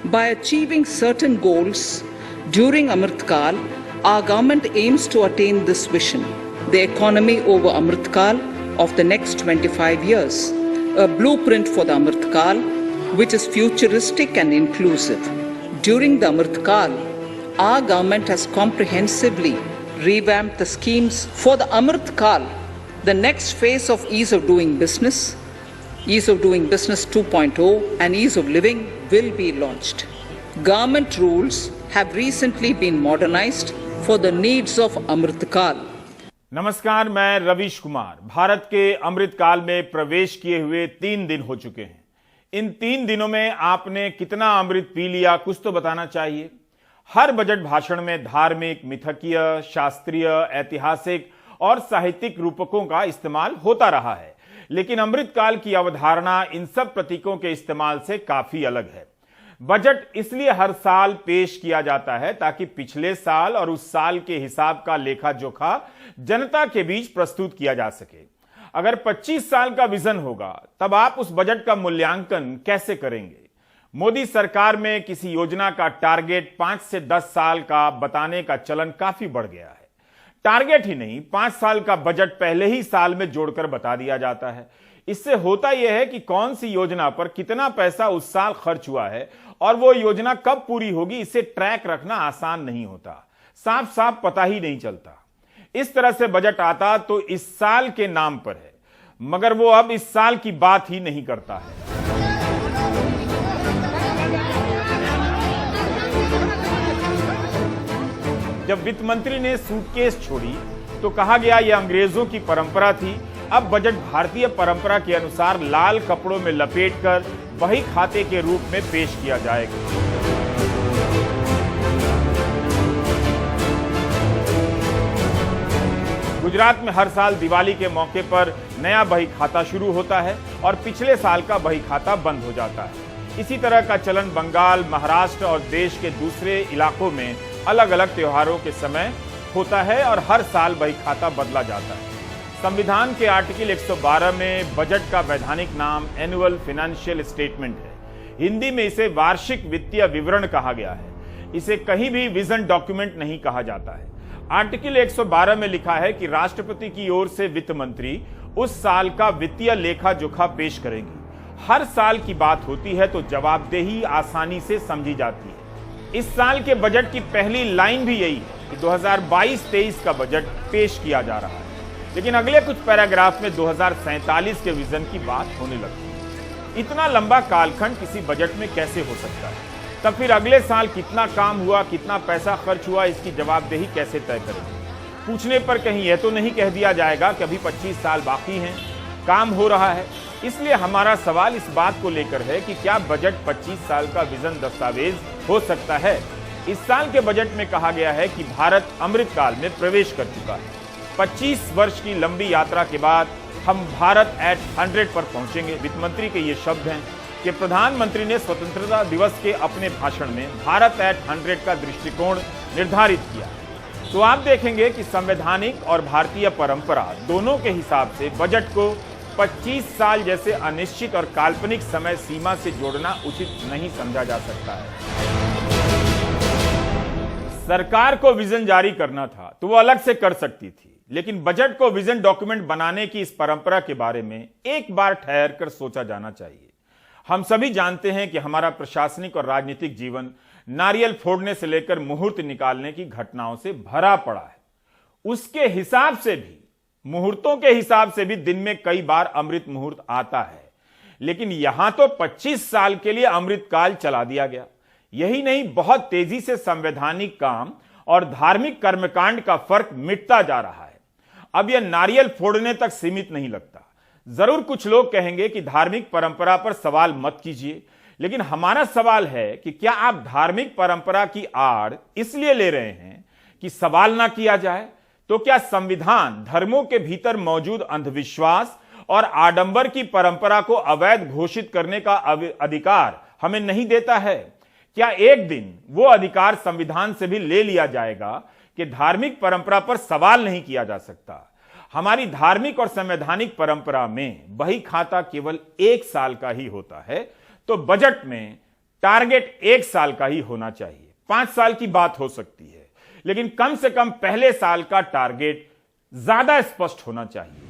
By achieving certain goals during Amrit Kal, our government aims to attain this vision, the economy over Amrit Kal of the next 25 years, a blueprint for the Amrit Kal which is futuristic and inclusive. During the Amrit Kal, our government has comprehensively revamped the schemes for the Amrit Kal. The next phase of Ease of Doing Business 2.0 and Ease of Living will be launched. Government rules have recently been modernized for the needs of Amrit Kal. नमस्कार, मैं रवीश कुमार। भारत के अमृत काल में प्रवेश किए हुए 3 दिन हो चुके हैं। इन 3 दिनों में आपने कितना अमृत पी लिया, कुछ तो बताना चाहिए। हर बजट भाषण में धार्मिक, मिथकीय, शास्त्रीय, ऐतिहासिक और साहित्यिक रूपकों का इस्तेमाल होता रहा है, लेकिन अमृत काल की अवधारणा इन सब प्रतीकों के इस्तेमाल से काफी अलग है। बजट इसलिए हर साल पेश किया जाता है ताकि पिछले साल और उस साल के हिसाब का लेखा जोखा जनता के बीच प्रस्तुत किया जा सके। अगर 25 साल का विजन होगा तब आप उस बजट का मूल्यांकन कैसे करेंगे? मोदी सरकार में किसी योजना का टारगेट 5 से 10 साल का बताने का चलन काफी बढ़ गया है। टारगेट ही नहीं, 5 साल का बजट पहले ही साल में जोड़कर बता दिया जाता है। इससे होता यह है कि कौन सी योजना पर कितना पैसा उस साल खर्च हुआ है और वो योजना कब पूरी होगी, इसे ट्रैक रखना आसान नहीं होता। साफ साफ पता ही नहीं चलता। इस तरह से बजट आता तो इस साल के नाम पर है, मगर वो अब इस साल की बात ही नहीं करता है। जब वित्त मंत्री ने सूटकेस छोड़ी तो कहा गया यह अंग्रेजों की परंपरा थी। अब बजट भारतीय परंपरा के अनुसार लाल कपड़ों में लपेटकर बही खाते के रूप में पेश किया जाएगा। गुजरात में हर साल दिवाली के मौके पर नया बही खाता शुरू होता है और पिछले साल का बही खाता बंद हो जाता है। इसी तरह का चलन बंगाल, महाराष्ट्र और देश के दूसरे इलाकों में अलग अलग त्योहारों के समय होता है और हर साल बही खाता बदला जाता है। संविधान के आर्टिकल 112 में बजट का वैधानिक नाम एनुअल फाइनेंशियल स्टेटमेंट है। हिंदी में इसे वार्षिक वित्तीय विवरण कहा गया है। इसे कहीं भी विजन डॉक्यूमेंट नहीं कहा जाता है। आर्टिकल 112 में लिखा है कि राष्ट्रपति की ओर से वित्त मंत्री उस साल का वित्तीय लेखा जोखा पेश करेंगी। हर साल की बात होती है तो जवाबदेही आसानी से समझी जाती है। इस साल के बजट की पहली लाइन भी यही है कि 2022-23 का बजट पेश किया जा रहा है, लेकिन अगले कुछ पैराग्राफ में 2047 के विजन की बात होने लगती है। इतना लंबा कालखंड किसी बजट में कैसे हो सकता है? तब फिर अगले साल कितना काम हुआ, कितना पैसा खर्च हुआ, इसकी जवाबदेही कैसे तय करेंगे? पूछने पर कहीं यह तो नहीं कह दिया जाएगा कि अभी 25 साल बाकी हैं, काम हो रहा है। इसलिए हमारा सवाल इस बात को लेकर है कि क्या बजट 25 साल का विजन दस्तावेज हो सकता है? इस साल के बजट में कहा गया है कि भारत अमृत काल में प्रवेश कर चुका है। 25 वर्ष की लंबी यात्रा के बाद हम भारत एट 100 पर पहुंचेंगे। वित्त मंत्री के ये शब्द हैं कि प्रधानमंत्री ने स्वतंत्रता दिवस के अपने भाषण में भारत एट 100 का दृष्टिकोण निर्धारित किया। तो आप देखेंगे कि संवैधानिक और भारतीय परंपरा दोनों के हिसाब से बजट को 25 साल जैसे अनिश्चित और काल्पनिक समय सीमा से जोड़ना उचित नहीं समझा जा सकता है। सरकार को विजन जारी करना था तो वो अलग से कर सकती थी, लेकिन बजट को विजन डॉक्यूमेंट बनाने की इस परंपरा के बारे में एक बार ठहर कर सोचा जाना चाहिए। हम सभी जानते हैं कि हमारा प्रशासनिक और राजनीतिक जीवन नारियल फोड़ने से लेकर मुहूर्त निकालने की घटनाओं से भरा पड़ा है। उसके हिसाब से भी, मुहूर्तों के हिसाब से भी दिन में कई बार अमृत मुहूर्त आता है, लेकिन यहां तो 25 साल के लिए अमृत काल चला दिया गया। यही नहीं, बहुत तेजी से संवैधानिक काम और धार्मिक कर्मकांड का फर्क मिटता जा रहा है। अब यह नारियल फोड़ने तक सीमित नहीं लगता। जरूर कुछ लोग कहेंगे कि धार्मिक परंपरा पर सवाल मत कीजिए, लेकिन हमारा सवाल है कि क्या आप धार्मिक परंपरा की आड़ इसलिए ले रहे हैं कि सवाल ना किया जाए? तो क्या संविधान धर्मों के भीतर मौजूद अंधविश्वास और आडंबर की परंपरा को अवैध घोषित करने का अधिकार हमें नहीं देता है? क्या एक दिन वो अधिकार संविधान से भी ले लिया जाएगा कि धार्मिक परंपरा पर सवाल नहीं किया जा सकता? हमारी धार्मिक और संवैधानिक परंपरा में बही खाता केवल 1 साल का ही होता है, तो बजट में टारगेट 1 साल का ही होना चाहिए। 5 साल की बात हो सकती है, लेकिन कम से कम पहले साल का टारगेट ज्यादा स्पष्ट होना चाहिए।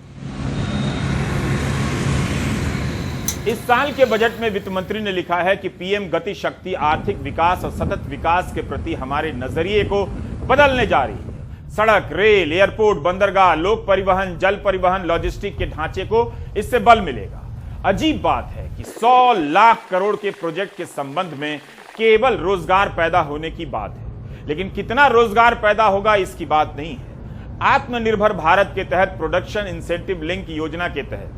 इस साल के बजट में वित्त मंत्री ने लिखा है कि पीएम गति शक्ति आर्थिक विकास और सतत विकास के प्रति हमारे नजरिए को बदलने जा रही है। सड़क, रेल, एयरपोर्ट, बंदरगाह, लोक परिवहन, जल परिवहन, लॉजिस्टिक के ढांचे को इससे बल मिलेगा। अजीब बात है कि 100 लाख करोड़ के प्रोजेक्ट के संबंध में केवल रोजगार पैदा होने की बात है, लेकिन कितना रोजगार पैदा होगा इसकी बात नहीं है। आत्मनिर्भर भारत के तहत प्रोडक्शन इंसेंटिव लिंक योजना के तहत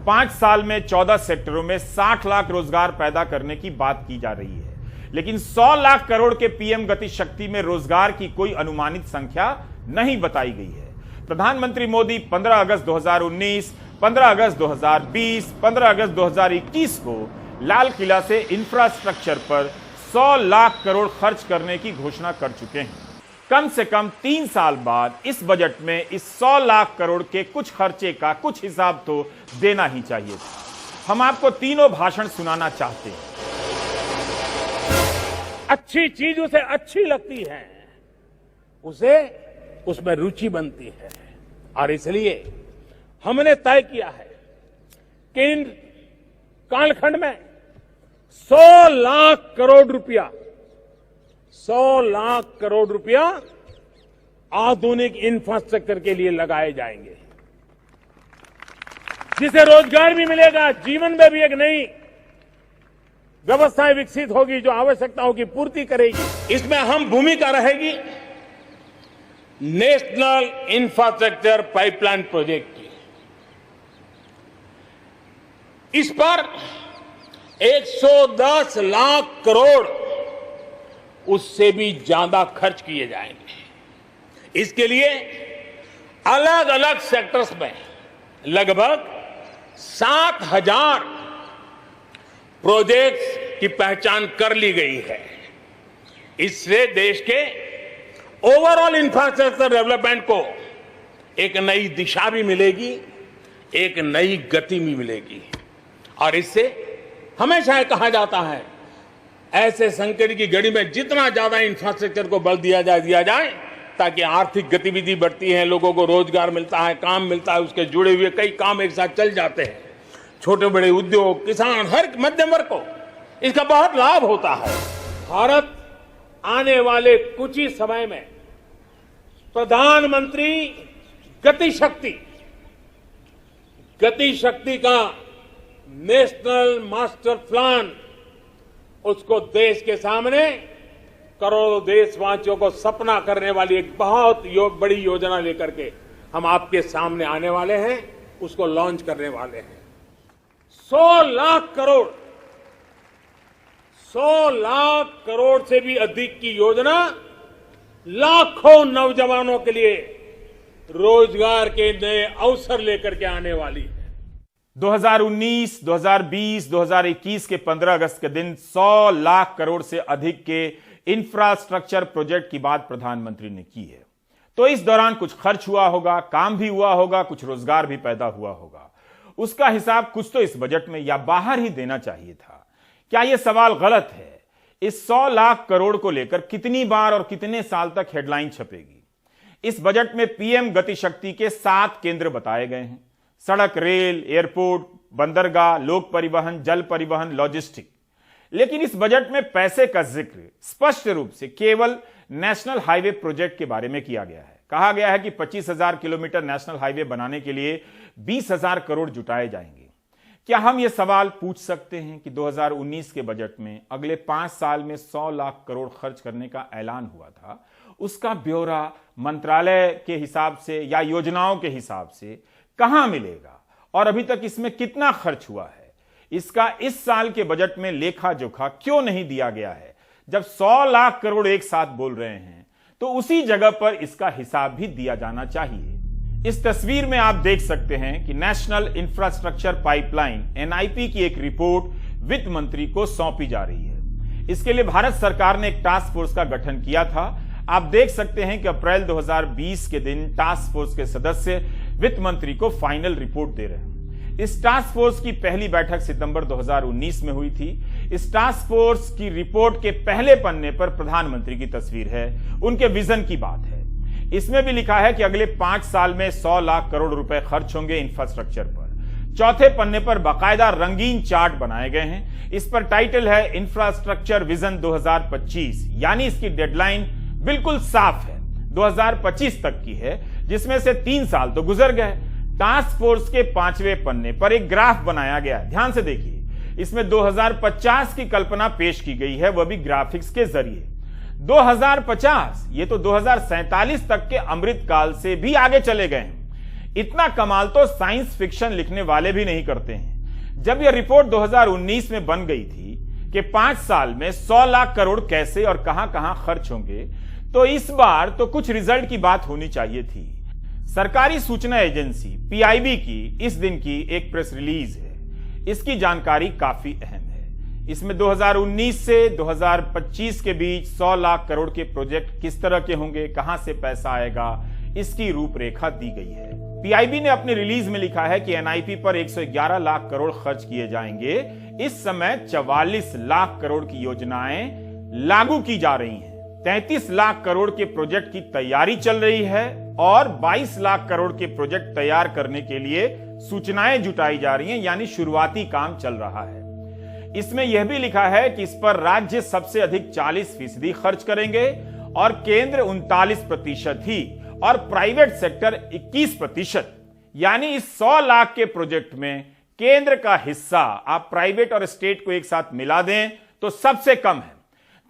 5 साल में 14 सेक्टरों में 60 लाख रोजगार पैदा करने की बात की जा रही है, लेकिन 100 लाख करोड़ के पीएम गति शक्ति में रोजगार की कोई अनुमानित संख्या नहीं बताई गई है। प्रधानमंत्री मोदी 15 अगस्त 2019, 15 अगस्त 2020, 15 अगस्त 2021 को लाल किला से इंफ्रास्ट्रक्चर पर 100 लाख करोड़ खर्च करने की घोषणा कर चुके हैं। कम से कम 3 साल बाद इस बजट में इस 100 लाख करोड़ के कुछ खर्चे का कुछ हिसाब तो देना ही चाहिए था। हम आपको तीनों भाषण सुनाना चाहते हैं। अच्छी चीज उसे अच्छी लगती है, उसे उसमें रुचि बनती है, और इसलिए हमने तय किया है कि इन कालखंड में 100 लाख करोड़ रुपया 100 लाख करोड़ रुपया आधुनिक इंफ्रास्ट्रक्चर के लिए लगाए जाएंगे, जिसे रोजगार भी मिलेगा, जीवन में भी एक नई व्यवस्थाएं विकसित होगी जो आवश्यकताओं की पूर्ति करेगी। इसमें अहम भूमिका रहेगी नेशनल इंफ्रास्ट्रक्चर पाइपलाइन प्रोजेक्ट की। इस पर 110 लाख करोड़ उससे भी ज्यादा खर्च किए जाएंगे। इसके लिए अलग अलग सेक्टर्स में लगभग 7,000 प्रोजेक्ट्स की पहचान कर ली गई है। इससे देश के ओवरऑल इंफ्रास्ट्रक्चर डेवलपमेंट को एक नई दिशा भी मिलेगी, एक नई गति भी मिलेगी। और इससे हमेशा कहा जाता है, ऐसे संकट की घड़ी में जितना ज्यादा इंफ्रास्ट्रक्चर को बल दिया जाए ताकि आर्थिक गतिविधि बढ़ती है, लोगों को रोजगार मिलता है, काम मिलता है, उसके जुड़े हुए कई काम एक साथ चल जाते हैं। छोटे बड़े उद्योग, किसान, हर मध्यम वर्ग को इसका बहुत लाभ होता है। भारत आने वाले कुछ ही समय में प्रधानमंत्री गति शक्ति का नेशनल मास्टर प्लान, उसको देश के सामने करोड़ों देशवासियों को सपना करने वाली एक बहुत बड़ी योजना लेकर के हम आपके सामने आने वाले हैं, उसको लॉन्च करने वाले हैं। 100 लाख करोड़ से भी अधिक की योजना लाखों नौजवानों के लिए रोजगार के नए अवसर लेकर के आने वाली है। 2019, 2020, 2021 के 15 अगस्त के दिन 100 लाख करोड़ से अधिक के इंफ्रास्ट्रक्चर प्रोजेक्ट की बात प्रधानमंत्री ने की है। तो इस दौरान कुछ खर्च हुआ होगा, काम भी हुआ होगा, कुछ रोजगार भी पैदा हुआ होगा। उसका हिसाब कुछ तो इस बजट में या बाहर ही देना चाहिए था। क्या यह सवाल गलत है? इस 100 लाख करोड़ को लेकर कितनी बार और कितने साल तक हेडलाइन छपेगी? इस बजट में पीएम गति शक्ति के 7 केंद्र बताए गए हैं: सड़क, रेल, एयरपोर्ट, बंदरगाह, लोक परिवहन, जल परिवहन, लॉजिस्टिक। लेकिन इस बजट में पैसे का जिक्र स्पष्ट रूप से केवल नेशनल हाईवे प्रोजेक्ट के बारे में किया गया है। कहा गया है कि 25,000 किलोमीटर नेशनल हाईवे बनाने के लिए 20,000 करोड़ जुटाए जाएंगे। क्या हम यह सवाल पूछ सकते हैं कि 2019 के बजट में अगले 5 साल में 100 लाख करोड़ खर्च करने का ऐलान हुआ था, उसका ब्यौरा मंत्रालय के हिसाब से या योजनाओं के हिसाब से कहां मिलेगा और अभी तक इसमें कितना खर्च हुआ है? इसका इस साल के बजट में लेखा जोखा क्यों नहीं दिया गया है? जब 100 लाख करोड़ एक साथ बोल रहे हैं तो उसी जगह पर इसका हिसाब भी दिया जाना चाहिए। इस तस्वीर में आप देख सकते हैं कि नेशनल इंफ्रास्ट्रक्चर पाइपलाइन NIP की एक रिपोर्ट वित्त मंत्री को सौंपी जा रही है। इसके लिए भारत सरकार ने एक टास्क फोर्स का गठन किया था। आप देख सकते हैं कि अप्रैल 2020 के दिन टास्क फोर्स के सदस्य वित्त मंत्री को फाइनल रिपोर्ट दे रहे हैं। इस टास्क फोर्स की पहली बैठक सितंबर 2019 में हुई थी। इस टास्क फोर्स की रिपोर्ट के पहले पन्ने पर प्रधानमंत्री की तस्वीर है, उनके विजन की बात है। इसमें भी लिखा है कि अगले 5 साल में 100 लाख करोड़ रुपए खर्च होंगे इंफ्रास्ट्रक्चर पर। चौथे पन्ने पर बाकायदा रंगीन चार्ट बनाए गए हैं। इस पर टाइटल है इंफ्रास्ट्रक्चर विजन 2025, यानी इसकी डेडलाइन बिल्कुल साफ है, 2025 तक की है, जिसमें से 3 साल तो गुजर गए। टास्क फोर्स के 5वें पन्ने पर एक ग्राफ बनाया गया, ध्यान से देखिए। इसमें 2050 की कल्पना पेश की गई है, वह भी ग्राफिक्स के जरिए। 2050 ये तो 2047 तक के अमृतकाल से भी आगे चले गए हैं। इतना कमाल तो साइंस फिक्शन लिखने वाले भी नहीं करते हैं। जब यह रिपोर्ट 2019 में बन गई थी कि 5 साल में 100 लाख करोड़ कैसे और कहां कहां खर्च होंगे, तो इस बार तो कुछ रिजल्ट की बात होनी चाहिए थी। सरकारी सूचना एजेंसी पीआईबी की इस दिन की एक प्रेस रिलीज है। इसकी जानकारी काफी अहम है। इसमें 2019 से 2025 के बीच 100 लाख करोड़ के प्रोजेक्ट किस तरह के होंगे, कहां से पैसा आएगा, इसकी रूपरेखा दी गई है। पीआईबी ने अपनी रिलीज में लिखा है कि एनआईपी पर 111 लाख करोड़ खर्च किए जाएंगे। इस समय 44 लाख करोड़ की योजनाएं लागू की जा रही हैं। 33 लाख करोड़ के प्रोजेक्ट की तैयारी चल रही है और 22 लाख करोड़ के प्रोजेक्ट तैयार करने के लिए सूचनाएं जुटाई जा रही हैं, यानी शुरुआती काम चल रहा है। इसमें यह भी लिखा है कि इस पर राज्य सबसे अधिक 40% खर्च करेंगे और केंद्र 39% ही और प्राइवेट सेक्टर 21%। यानी इस 100 लाख के प्रोजेक्ट में केंद्र का हिस्सा आप प्राइवेट और स्टेट को एक साथ मिला दें तो सबसे कम है।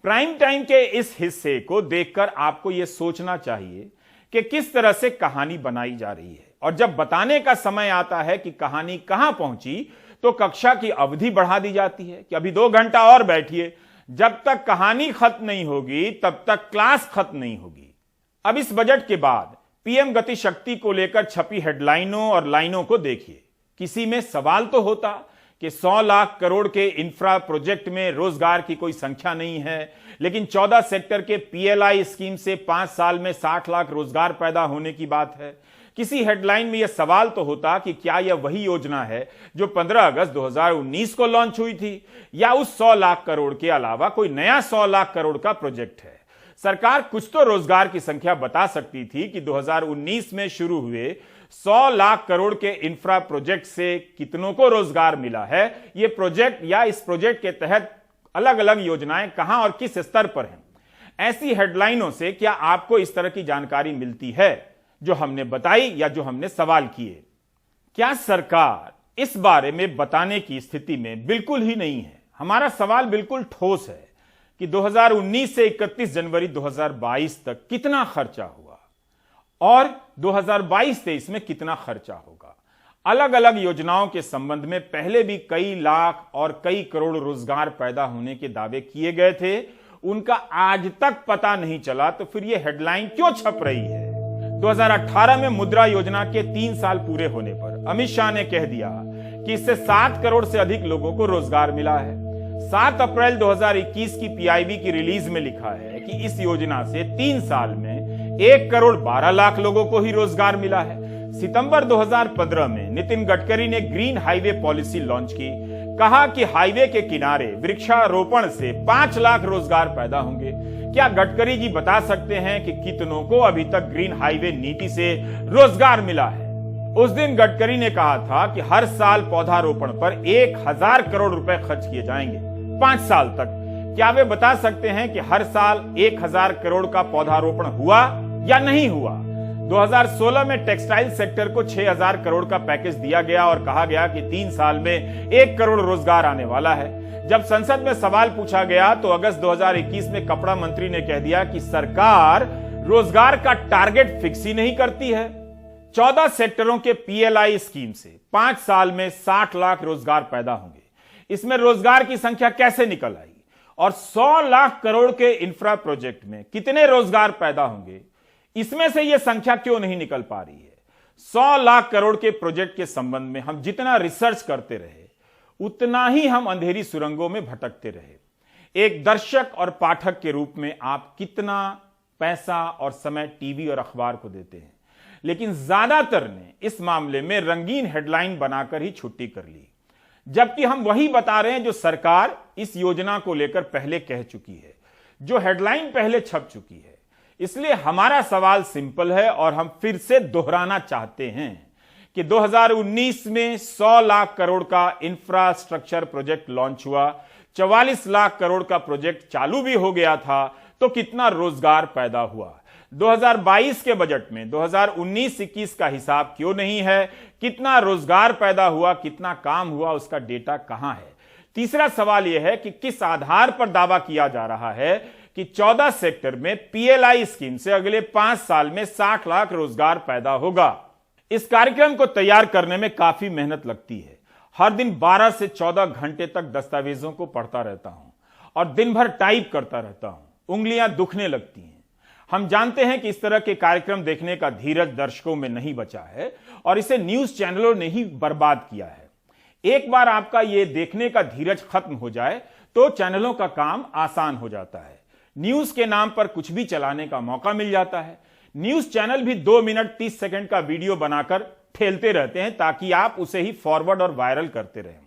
प्राइम टाइम के इस हिस्से को देखकर आपको यह सोचना चाहिए कि किस तरह से कहानी बनाई जा रही है, और जब बताने का समय आता है कि कहानी कहां पहुंची तो कक्षा की अवधि बढ़ा दी जाती है कि अभी 2 घंटा और बैठिए। जब तक कहानी खत्म नहीं होगी तब तक क्लास खत्म नहीं होगी। अब इस बजट के बाद पीएम गति शक्ति को लेकर छपी हेडलाइनों और लाइनों को देखिए। किसी में सवाल तो होता कि 100 लाख करोड़ के इंफ्रा प्रोजेक्ट में रोजगार की कोई संख्या नहीं है, लेकिन 14 सेक्टर के पीएलआई स्कीम से 5 साल में 60 लाख रोजगार पैदा होने की बात है। किसी हेडलाइन में यह सवाल तो होता कि क्या यह वही योजना है जो 15 अगस्त 2019 को लॉन्च हुई थी, या उस 100 लाख करोड़ के अलावा कोई नया 100 लाख करोड़ का प्रोजेक्ट है। सरकार कुछ तो रोजगार की संख्या बता सकती थी कि 2019 में शुरू हुए 100 लाख करोड़ के इंफ्रा प्रोजेक्ट से कितनों को रोजगार मिला है, ये प्रोजेक्ट या इस प्रोजेक्ट के तहत अलग अलग योजनाएं कहां और किस स्तर पर हैं। ऐसी हेडलाइनों से क्या आपको इस तरह की जानकारी मिलती है जो हमने बताई या जो हमने सवाल किए? क्या सरकार इस बारे में बताने की स्थिति में बिल्कुल ही नहीं है? हमारा सवाल बिल्कुल ठोस है कि 2019 से 31 जनवरी 2022 तक कितना खर्चा हुआ और 2022-23 में कितना खर्चा होगा। अलग अलग योजनाओं के संबंध में पहले भी कई लाख और कई करोड़ रोजगार पैदा होने के दावे किए गए थे, उनका आज तक पता नहीं चला, तो फिर यह हेडलाइन क्यों छप रही है? 2018 में मुद्रा योजना के 3 साल पूरे होने पर अमित शाह ने कह दिया कि इससे 7 करोड़ से अधिक लोगों को रोजगार मिला है। 7 अप्रैल 2021 की पीआईबी की रिलीज में लिखा है कि इस योजना से 3 साल में 1 करोड़ 12 लाख लोगों को ही रोजगार मिला है। सितंबर 2015 में नितिन गडकरी ने ग्रीन हाईवे पॉलिसी लॉन्च की, कहा कि हाईवे के किनारे वृक्षारोपण से 5 लाख रोजगार पैदा होंगे। क्या गडकरी जी बता सकते हैं कि कितनों को अभी तक ग्रीन हाईवे नीति से रोजगार मिला है? उस दिन गडकरी ने कहा था कि हर साल पौधारोपण पर 1000 करोड़ रुपए खर्च किए जाएंगे 5 साल तक। क्या वे बता सकते हैं कि हर साल 1000 करोड़ का पौधारोपण हुआ या नहीं हुआ? 2016 में टेक्सटाइल सेक्टर को 6000 करोड़ का पैकेज दिया गया और कहा गया कि 3 साल में 1 करोड़ रोजगार आने वाला है। जब संसद में सवाल पूछा गया तो अगस्त 2021 में कपड़ा मंत्री ने कह दिया कि सरकार रोजगार का टारगेट फिक्स ही नहीं करती है। 14 सेक्टरों के पीएलआई स्कीम से 5 साल में 60 लाख रोजगार पैदा होंगे। इसमें रोजगार की संख्या कैसे निकल आई? और 100 लाख करोड़ के इंफ्रा प्रोजेक्ट में कितने रोजगार पैदा होंगे, इसमें से यह संख्या क्यों नहीं निकल पा रही है? 100 लाख करोड़ के प्रोजेक्ट के संबंध में हम जितना रिसर्च करते रहे उतना ही हम अंधेरी सुरंगों में भटकते रहे। एक दर्शक और पाठक के रूप में आप कितना पैसा और समय टीवी और अखबार को देते हैं? लेकिन ज्यादातर ने इस मामले में रंगीन हेडलाइन बनाकर ही छुट्टी कर ली, जबकि हम वही बता रहे हैं जो सरकार इस योजना को लेकर पहले कह चुकी है, जो हेडलाइन पहले छप चुकी है। इसलिए हमारा सवाल सिंपल है और हम फिर से दोहराना चाहते हैं कि 2019 में 100 लाख करोड़ का इंफ्रास्ट्रक्चर प्रोजेक्ट लॉन्च हुआ, 44 लाख करोड़ का प्रोजेक्ट चालू भी हो गया था, तो कितना रोजगार पैदा हुआ? 2022 के बजट में 2019-21 का हिसाब क्यों नहीं है? कितना रोजगार पैदा हुआ, कितना काम हुआ, उसका डेटा कहां है? तीसरा सवाल यह है कि किस आधार पर दावा किया जा रहा है कि 14 सेक्टर में पीएलआई स्कीम से अगले 5 साल में 60 लाख रोजगार पैदा होगा। इस कार्यक्रम को तैयार करने में काफी मेहनत लगती है। हर दिन 12 से 14 घंटे तक दस्तावेजों को पढ़ता रहता हूं और दिन भर टाइप करता रहता हूं, उंगलियां दुखने लगती हैं। हम जानते हैं कि इस तरह के कार्यक्रम देखने का धीरज दर्शकों में नहीं बचा है और इसे न्यूज चैनलों ने ही बर्बाद किया है। एक बार आपका यह देखने का धीरज खत्म हो जाए तो चैनलों का काम आसान हो जाता है। न्यूज के नाम पर कुछ भी चलाने का मौका मिल जाता है। न्यूज चैनल भी 2 मिनट 30 सेकंड का वीडियो बनाकर ठेलते रहते हैं ताकि आप उसे ही फॉरवर्ड और वायरल करते रहें।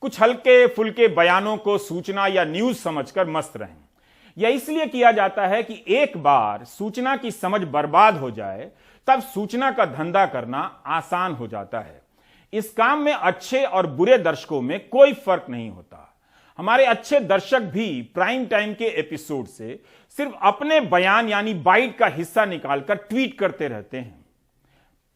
कुछ हल्के फुल्के बयानों को सूचना या न्यूज समझकर मस्त रहें। यह इसलिए किया जाता है कि एक बार सूचना की समझ बर्बाद हो जाए तब सूचना का धंधा करना आसान हो जाता है। इस काम में अच्छे और बुरे दर्शकों में कोई फर्क नहीं होता। हमारे अच्छे दर्शक भी प्राइम टाइम के एपिसोड से सिर्फ अपने बयान यानी बाइट का हिस्सा निकालकर ट्वीट करते रहते हैं।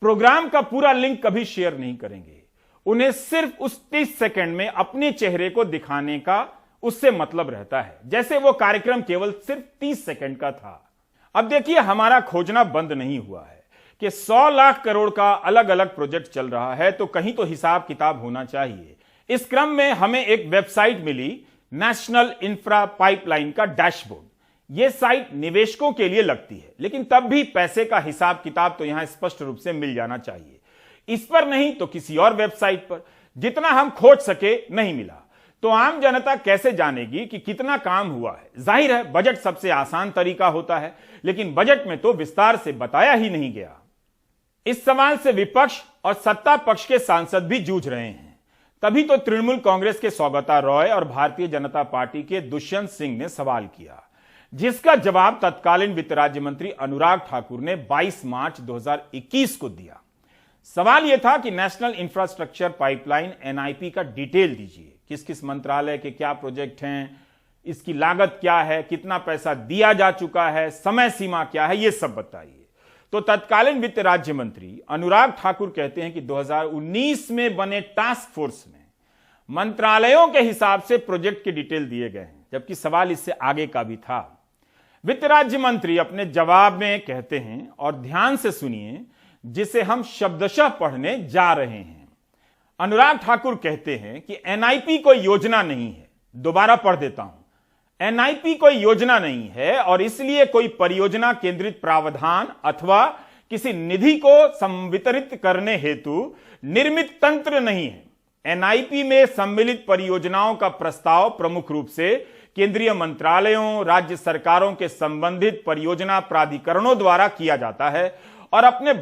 प्रोग्राम का पूरा लिंक कभी शेयर नहीं करेंगे। उन्हें सिर्फ उस 30 सेकंड में अपने चेहरे को दिखाने का उससे मतलब रहता है, जैसे वो कार्यक्रम केवल सिर्फ 30 सेकंड का था। अब देखिए, हमारा खोजना बंद नहीं हुआ है कि 100 लाख करोड़ का अलग अलग प्रोजेक्ट चल रहा है, तो कहीं तो हिसाब किताब होना चाहिए। इस क्रम में हमें एक वेबसाइट मिली, नेशनल इंफ्रा पाइपलाइन का डैशबोर्ड। यह साइट निवेशकों के लिए लगती है, लेकिन तब भी पैसे का हिसाब किताब तो यहां स्पष्ट रूप से मिल जाना चाहिए। इस पर नहीं तो किसी और वेबसाइट पर। जितना हम खोज सके नहीं मिला, तो आम जनता कैसे जानेगी कि कितना काम हुआ है? जाहिर है बजट सबसे आसान तरीका होता है, लेकिन बजट में तो विस्तार से बताया ही नहीं गया। इस सवाल से विपक्ष और सत्ता पक्ष के सांसद भी जूझ रहे हैं। तभी तो तृणमूल कांग्रेस के सौगता रॉय और भारतीय जनता पार्टी के दुष्यंत सिंह ने सवाल किया, जिसका जवाब तत्कालीन वित्त राज्य मंत्री अनुराग ठाकुर ने 22 मार्च 2021 को दिया। सवाल यह था कि नेशनल इंफ्रास्ट्रक्चर पाइपलाइन एनआईपी का डिटेल दीजिए, किस किस मंत्रालय के क्या प्रोजेक्ट हैं, इसकी लागत क्या है, कितना पैसा दिया जा चुका है, समय सीमा क्या है, यह सब बताइए। तो तत्कालीन वित्त राज्य मंत्री अनुराग ठाकुर कहते हैं कि 2019 में बने टास्क फोर्स में मंत्रालयों के हिसाब से प्रोजेक्ट के डिटेल दिए गए हैं, जबकि सवाल इससे आगे का भी था। वित्त राज्य मंत्री अपने जवाब में कहते हैं, और ध्यान से सुनिए, जिसे हम शब्दशः पढ़ने जा रहे हैं। अनुराग ठाकुर कहते हैं कि एनआईपी कोई योजना नहीं है। दोबारा पढ़ देता हूं, एनआईपी कोई योजना नहीं है और इसलिए कोई परियोजना केंद्रित प्रावधान अथवा किसी निधि को संवितरित करने हेतु निर्मित तंत्र नहीं है। एनआईपी में सम्मिलित परियोजनाओं का प्रस्ताव प्रमुख रूप से केंद्रीय मंत्रालयों, राज्य सरकारों के संबंधित परियोजना प्राधिकरणों द्वारा किया जाता है और अपने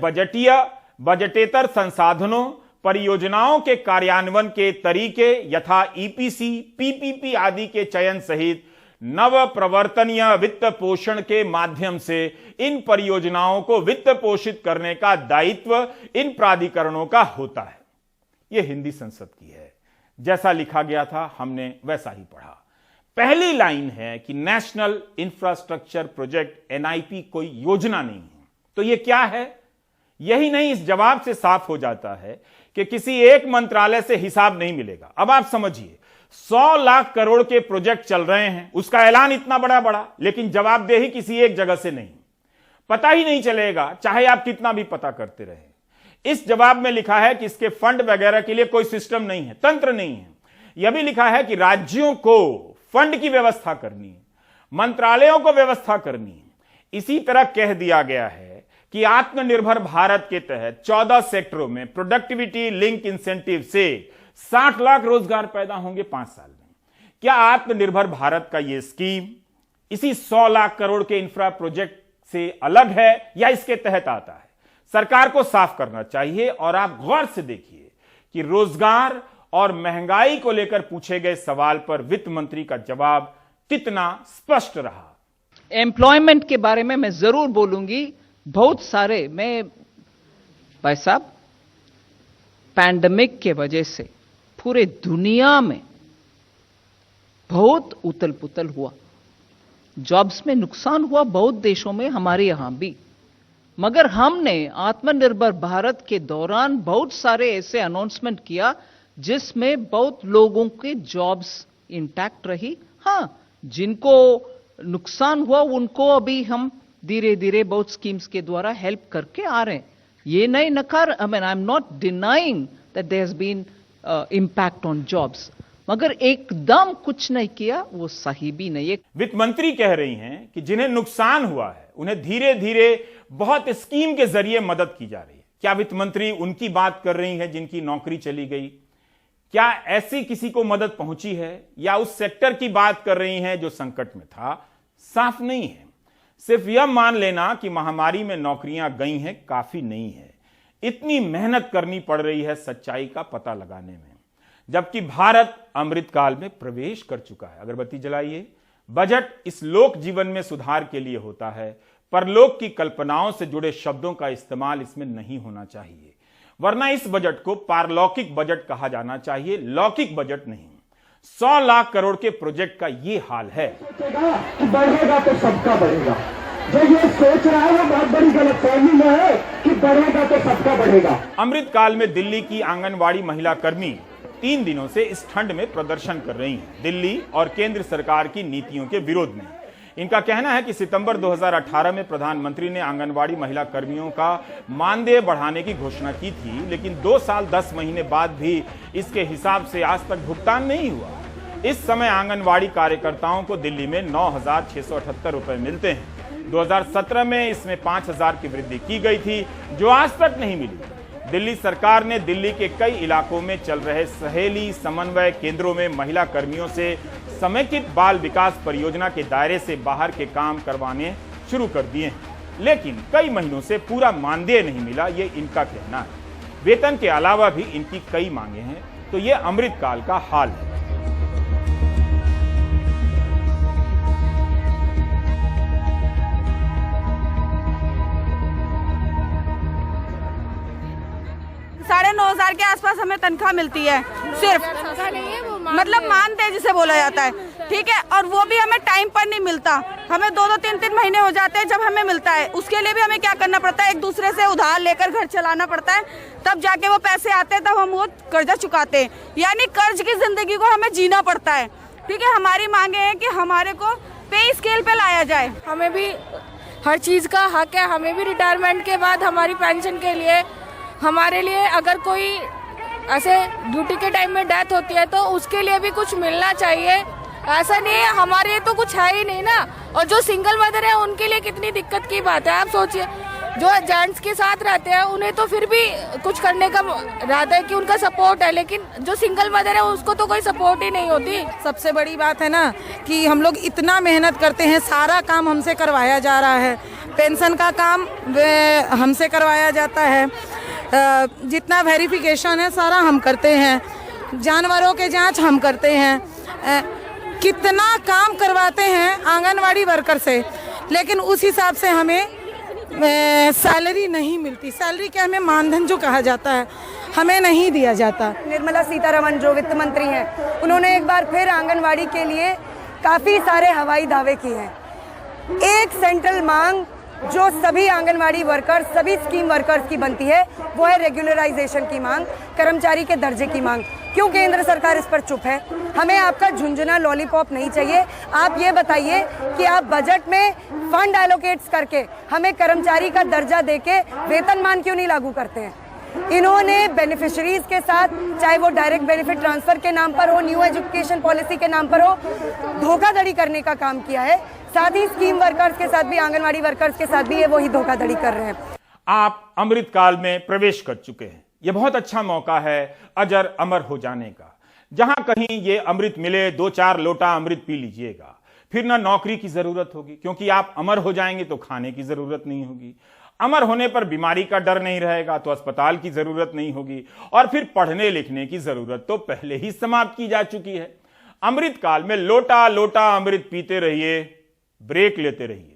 बजटेतर संसाधनों, परियोजनाओं के कार्यान्वयन के तरीके यथा ईपीसी, पीपीपी आदि के चयन सहित नव प्रवर्तनीय वित्त पोषण के माध्यम से इन परियोजनाओं को वित्त पोषित करने का दायित्व इन प्राधिकरणों का होता है। यह हिंदी संसद की है, जैसा लिखा गया था हमने वैसा ही पढ़ा। पहली लाइन है कि नेशनल इंफ्रास्ट्रक्चर प्रोजेक्ट एनआईपी कोई योजना नहीं है। तो यह क्या है? यही नहीं, इस जवाब से साफ हो जाता है कि किसी एक मंत्रालय से हिसाब नहीं मिलेगा। अब आप समझिए, 100 लाख करोड़ के प्रोजेक्ट चल रहे हैं, उसका ऐलान इतना बड़ा, लेकिन जवाबदेही किसी एक जगह से नहीं, पता ही नहीं चलेगा, चाहे आप कितना भी पता करते रहे। इस जवाब में लिखा है कि इसके फंड वगैरह के लिए कोई सिस्टम नहीं है, तंत्र नहीं है। यह भी लिखा है कि राज्यों को फंड की व्यवस्था करनी है, मंत्रालयों को व्यवस्था करनी है। इसी तरह कह दिया गया है कि आत्मनिर्भर भारत के तहत 14 सेक्टरों में प्रोडक्टिविटी लिंक इंसेंटिव से 60 लाख रोजगार पैदा होंगे 5 साल में। क्या आत्मनिर्भर भारत का यह स्कीम इसी 100 लाख करोड़ के इंफ्रा प्रोजेक्ट से अलग है या इसके तहत आता है? सरकार को साफ करना चाहिए। और आप गौर से देखिए कि रोजगार और महंगाई को लेकर पूछे गए सवाल पर वित्त मंत्री का जवाब कितना स्पष्ट रहा। एम्प्लॉयमेंट के बारे में मैं जरूर बोलूंगी। बहुत सारे भाई साहब, पैंडेमिक के वजह से पूरे दुनिया में बहुत उथल पुथल हुआ, जॉब्स में नुकसान हुआ बहुत देशों में, हमारे यहां भी। मगर हमने आत्मनिर्भर भारत के दौरान बहुत सारे ऐसे अनाउंसमेंट किया जिसमें बहुत लोगों के जॉब्स इंटैक्ट रही। हां, जिनको नुकसान हुआ उनको अभी हम धीरे धीरे बहुत स्कीम्स के द्वारा हेल्प करके आ रहे हैं। ये नहीं नकार, I am not denying that there has been impact on jobs, मगर एकदम कुछ नहीं किया वो सही भी नहीं है। वित्त मंत्री कह रही हैं कि जिन्हें नुकसान हुआ है उन्हें धीरे धीरे बहुत स्कीम के जरिए मदद की जा रही है। क्या वित्त मंत्री उनकी बात कर रही है जिनकी नौकरी चली गई? क्या ऐसी किसी को मदद पहुंची है, या उस सेक्टर की बात कर रही हैं जो संकट में था? साफ नहीं है। सिर्फ यह मान लेना कि महामारी में नौकरियां गई हैं काफी नहीं है। इतनी मेहनत करनी पड़ रही है सच्चाई का पता लगाने में। जबकि भारत अमृतकाल में प्रवेश कर चुका है। अगरबत्ती जलाइए। बजट इस लोक जीवन में सुधार के लिए होता है, परलोक की कल्पनाओं से जुड़े शब्दों का इस्तेमाल इसमें नहीं होना चाहिए, वरना इस बजट को पारलौकिक बजट कहा जाना चाहिए, लौकिक बजट नहीं। 100 लाख करोड़ के प्रोजेक्ट का ये हाल है। बढ़ेगा तो सबका बढ़ेगा। जो ये सोच रहा है वो बहुत बड़ी गलतफहमी में है कि बढ़ेगा तो सबका बढ़ेगा। अमृतकाल में दिल्ली की आंगनवाड़ी महिला कर्मी 3 दिनों से इस ठंड में प्रदर्शन कर रही हैं, दिल्ली और केंद्र सरकार की नीतियों के विरोध में। इनका कहना है कि सितंबर 2018 में प्रधानमंत्री ने आंगनवाड़ी महिला कर्मियों का मानदेय बढ़ाने की घोषणा की थी, लेकिन 2 साल 10 महीने बाद भी इसके हिसाब से आज तक भुगतान नहीं हुआ। इस समय आंगनवाड़ी कार्यकर्ताओं को दिल्ली में 9,678 रुपए मिलते हैं। 2017 में इसमें 5,000 की वृद्धि की गई थी, जो आज तक नहीं मिली। दिल्ली सरकार ने दिल्ली के कई इलाकों में चल रहे सहेली समन्वय केंद्रों में महिला कर्मियों से समेकित बाल विकास परियोजना के दायरे से बाहर के काम करवाने शुरू कर दिए हैं, लेकिन कई महीनों से पूरा मानदेय नहीं मिला, ये इनका कहना है। वेतन के अलावा भी इनकी कई मांगे हैं। तो ये अमृतकाल का हाल है। साढ़े 9,000 के आसपास हमें तनख्वाह मिलती है, सिर्फ मतलब मानदेय जिसे बोला जाता है, ठीक है। और वो भी हमें टाइम पर नहीं मिलता, हमें 2-2, 3-3 महीने हो जाते हैं जब हमें मिलता है। उसके लिए भी हमें क्या करना पड़ता है, एक दूसरे से उधार लेकर घर चलाना पड़ता है, तब जाके वो पैसे आते हैं, तब हम वो कर्जा चुकाते हैं। यानी कर्ज की जिंदगी को हमें जीना पड़ता है, ठीक है। हमारी मांगे हैं कि हमारे को पे स्केल पे लाया जाए। हमें भी हर चीज़ का हक है, हमें भी रिटायरमेंट के बाद हमारी पेंशन के लिए, हमारे लिए अगर कोई ऐसे ड्यूटी के टाइम में डेथ होती है तो उसके लिए भी कुछ मिलना चाहिए। ऐसा नहीं है, हमारे लिए तो कुछ है ही नहीं ना। और जो सिंगल मदर है उनके लिए कितनी दिक्कत की बात है। आप सोचिए, जो जेंट्स के साथ रहते हैं उन्हें तो फिर भी कुछ करने का रहता है कि उनका सपोर्ट है, लेकिन जो सिंगल मदर है उसको तो कोई सपोर्ट ही नहीं होती। सबसे बड़ी बात है ना कि हम लोग इतना मेहनत करते हैं, सारा काम हमसे करवाया जा रहा है। पेंशन का काम हमसे करवाया जाता है, जितना वेरिफिकेशन है सारा हम करते हैं, जानवरों के जांच हम करते हैं, कितना काम करवाते हैं आंगनवाड़ी वर्कर से, लेकिन उस हिसाब से हमें सैलरी नहीं मिलती। सैलरी क्या, हमें मानधन जो कहा जाता है हमें नहीं दिया जाता। निर्मला सीतारमण जो वित्त मंत्री हैं, उन्होंने एक बार फिर आंगनवाड़ी के लिए काफ़ी सारे हवाई दावे किए हैं। एक सेंट्रल मांग जो सभी आंगनवाड़ी वर्कर्स, सभी स्कीम वर्कर्स की बनती है, वो है रेगुलराइजेशन की मांग, कर्मचारी के दर्जे की मांग। क्यों केंद्र सरकार इस पर चुप है? हमें आपका झुंझुना लॉलीपॉप नहीं चाहिए। आप ये बताइए कि आप बजट में फंड एलोकेट्स करके हमें कर्मचारी का दर्जा देके वेतनमान क्यों नहीं लागू करते हैं? इन्होंने बेनिफिशरीज के साथ, चाहे वो डायरेक्ट बेनिफिट ट्रांसफर के नाम पर हो, न्यू एजुकेशन पॉलिसी के नाम पर हो, धोखाधड़ी करने का काम किया है। साथ ही स्कीम वर्कर्स के साथ भी, आंगनवाड़ी वर्कर्स के साथ भी ये वही धोखाधड़ी कर रहे हैं। आप अमृतकाल में प्रवेश कर चुके हैं। यह बहुत अच्छा मौका है अजर अमर हो जाने का। जहां कहीं ये अमृत मिले, 2-4 लोटा अमृत पी लीजिएगा, फिर ना नौकरी की जरूरत होगी, क्योंकि आप अमर हो जाएंगे तो खाने की जरूरत नहीं होगी। अमर होने पर बीमारी का डर नहीं रहेगा तो अस्पताल की जरूरत नहीं होगी, और फिर पढ़ने लिखने की जरूरत तो पहले ही समाप्त की जा चुकी है। अमृत काल में लोटा लोटा अमृत पीते रहिए, ब्रेक लेते रहिए।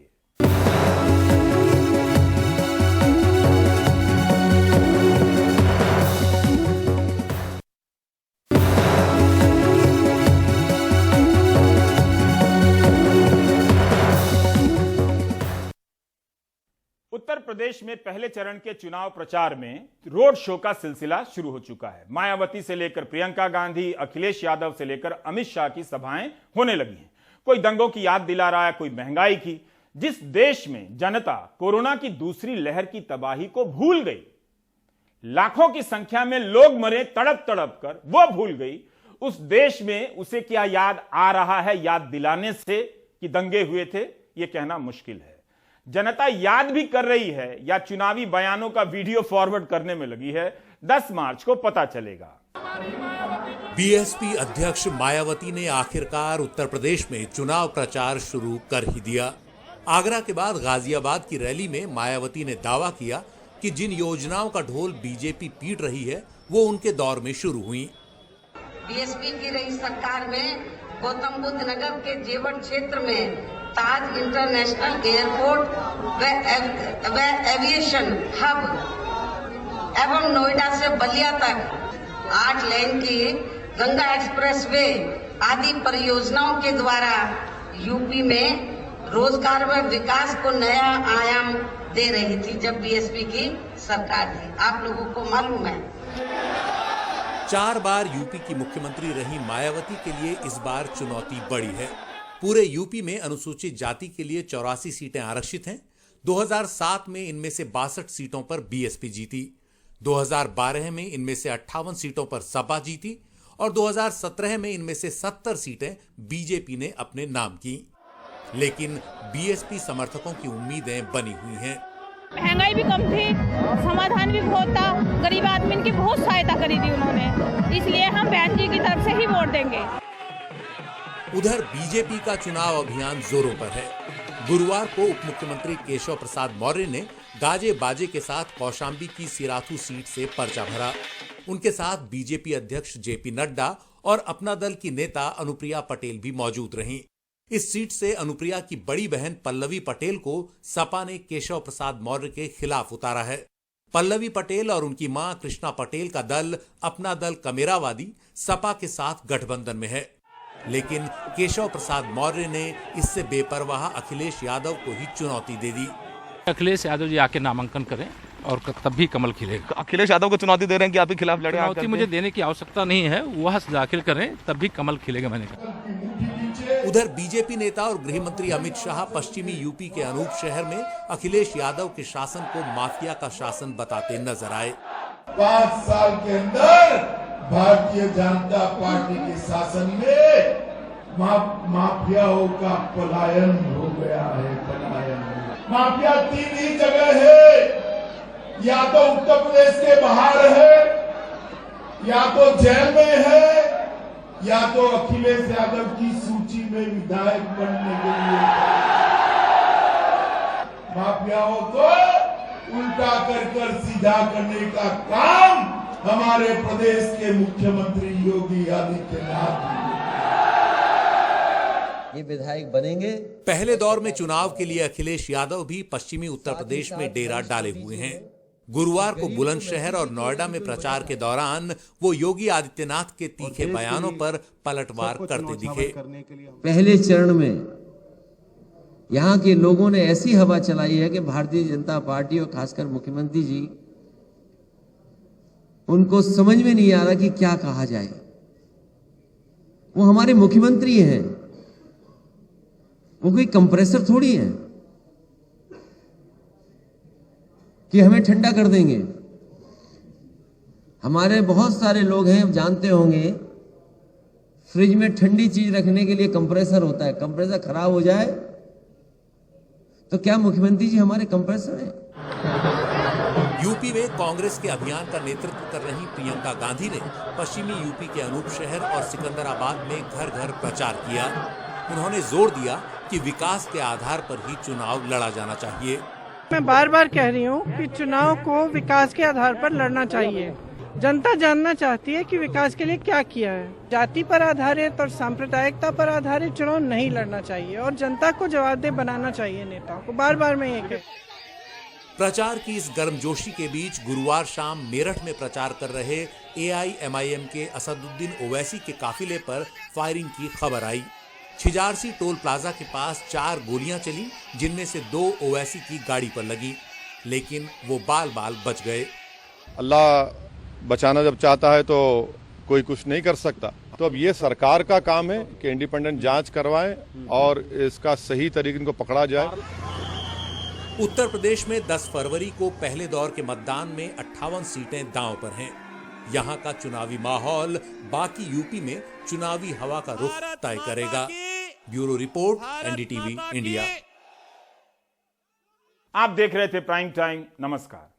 उत्तर प्रदेश में पहले चरण के चुनाव प्रचार में रोड शो का सिलसिला शुरू हो चुका है। मायावती से लेकर प्रियंका गांधी, अखिलेश यादव से लेकर अमित शाह की सभाएं होने लगी हैं। कोई दंगों की याद दिला रहा है, कोई महंगाई की। जिस देश में जनता कोरोना की दूसरी लहर की तबाही को भूल गई, लाखों की संख्या में लोग मरे तड़प तड़प कर, वो भूल गई, उस देश में उसे क्या याद आ रहा है याद दिलाने से कि दंगे हुए थे, यह कहना मुश्किल है। जनता याद भी कर रही है या चुनावी बयानों का वीडियो फॉरवर्ड करने में लगी है, 10 मार्च को पता चलेगा। बीएसपी अध्यक्ष मायावती ने आखिरकार उत्तर प्रदेश में चुनाव प्रचार शुरू कर ही दिया। आगरा के बाद गाजियाबाद की रैली में मायावती ने दावा किया कि जिन योजनाओं का ढोल बीजेपी पीट रही है वो उनके दौर में शुरू हुई। बीएसपी की रही सरकार में गौतम बुद्ध नगर के जेवर क्षेत्र में ताज इंटरनेशनल एयरपोर्ट व एविएशन हब एवं नोएडा से बलिया तक 8 लेन की गंगा एक्सप्रेसवे आदि परियोजनाओं के द्वारा यूपी में रोजगार व विकास को नया आयाम दे रही थी जब बीएसपी की सरकार थी। आप लोगों को मालूम है 4 बार यूपी की मुख्यमंत्री रही मायावती के लिए इस बार चुनौती बड़ी है। पूरे यूपी में अनुसूचित जाति के लिए 84 सीटें आरक्षित हैं। 2007 में इनमें से 62 सीटों पर बीएसपी जीती, 2012 में इनमें से 58 सीटों पर सपा जीती और 2017 में इनमें से 70 सीटें बीजेपी ने अपने नाम की। लेकिन बीएसपी समर्थकों की उम्मीदें बनी हुई हैं। महंगाई भी कम थी, समाधान भी बहुत था, गरीब आदमी की बहुत सहायता करी थी उन्होंने, इसलिए हम बहन जी की तरफ से ही वोट देंगे। उधर बीजेपी का चुनाव अभियान जोरों पर है। गुरुवार को उप मुख्यमंत्री केशव प्रसाद मौर्य ने गाजे बाजे के साथ कौशाम्बी की सिराथू सीट से पर्चा भरा। उनके साथ बीजेपी अध्यक्ष जेपी नड्डा और अपना दल की नेता अनुप्रिया पटेल भी मौजूद रहीं। इस सीट से अनुप्रिया की बड़ी बहन पल्लवी पटेल को सपा ने केशव प्रसाद मौर्य के खिलाफ उतारा है। पल्लवी पटेल और उनकी मां कृष्णा पटेल का दल अपना दल कमेरावादी सपा के साथ गठबंधन में है, लेकिन केशव प्रसाद मौर्य ने इससे बेपरवाह अखिलेश यादव को ही चुनौती दे दी। अखिलेश यादव जी आके नामांकन करें और तब भी कमल खिलेगा। अखिलेश यादव को चुनौती दे रहे हैं कि आपके खिलाफ लड़े। चुनौती मुझे देने की आवश्यकता नहीं है, वह दाखिल करें तब भी कमल खिलेगा। मैंने कहा। उधर बीजेपी नेता और गृह मंत्री अमित शाह पश्चिमी यूपी के अनूप शहर में अखिलेश यादव के शासन को माफिया का शासन बताते नजर आए। 5 साल के अंदर भारतीय जनता पार्टी के शासन में माफियाओं का पलायन हो गया है। माफिया 3 ही जगह है, या तो उत्तर प्रदेश के बाहर है, या तो जेल में है, या तो अखिलेश यादव की सूची में विधायक बनने के लिए। माफियाओं को उल्टा कर सीधा करने का काम हमारे प्रदेश के मुख्यमंत्री योगी आदित्यनाथ ये विधायक बनेंगे। पहले दौर में चुनाव के लिए अखिलेश यादव भी पश्चिमी उत्तर प्रदेश में डेरा डाले हुए हैं। गुरुवार को बुलंदशहर और नोएडा में प्रचार के दौरान वो योगी आदित्यनाथ के तीखे बयानों पर पलटवार करते दिखे। पहले चरण में यहाँ के लोगों ने ऐसी हवा चलाई है कि भारतीय जनता पार्टी और खासकर मुख्यमंत्री जी, उनको समझ में नहीं आ रहा कि क्या कहा जाए। वो हमारे मुख्यमंत्री हैं, वो कोई कंप्रेसर थोड़ी है कि हमें ठंडा कर देंगे। हमारे बहुत सारे लोग हैं, जानते होंगे, फ्रिज में ठंडी चीज रखने के लिए कंप्रेसर होता है। कंप्रेसर खराब हो जाए तो क्या मुख्यमंत्री जी हमारे कंप्रेसर हैं? यूपी में कांग्रेस के अभियान का नेतृत्व कर रही प्रियंका गांधी ने पश्चिमी यूपी के अनूप शहर और सिकंदराबाद में घर घर प्रचार किया। उन्होंने जोर दिया कि विकास के आधार पर ही चुनाव लड़ा जाना चाहिए। मैं बार बार कह रही हूँ कि चुनाव को विकास के आधार पर लड़ना चाहिए। जनता जानना चाहती है कि विकास के लिए क्या किया है। जाति पर आधारित और सांप्रदायिकता पर आधारित चुनाव नहीं लड़ना चाहिए और जनता को जवाबदेह बनाना चाहिए नेताओं को। बार बार मैं ये कह। प्रचार की इस गर्मजोशी के बीच गुरुवार शाम मेरठ में प्रचार कर रहे AIMIM के असदुद्दीन ओवैसी के काफिले पर फायरिंग की खबर आई। छिजारसी टोल प्लाजा के पास 4 गोलियां चली, जिनमें से 2 ओवैसी की गाड़ी पर लगी, लेकिन वो बाल बाल बच गए। अल्लाह बचाना जब चाहता है तो कोई कुछ नहीं कर सकता। तो अब ये सरकार का काम है कि इंडिपेंडेंट जांच करवाएं और इसका सही तरीके इनको पकड़ा जाए। उत्तर प्रदेश में 10 फरवरी को पहले दौर के मतदान में 58 सीटें दांव पर हैं। यहां का चुनावी माहौल बाकी यूपी में चुनावी हवा का रुख तय करेगा। Bureau report, NDTV India. आप देख रहे थे प्राइम टाइम। नमस्कार।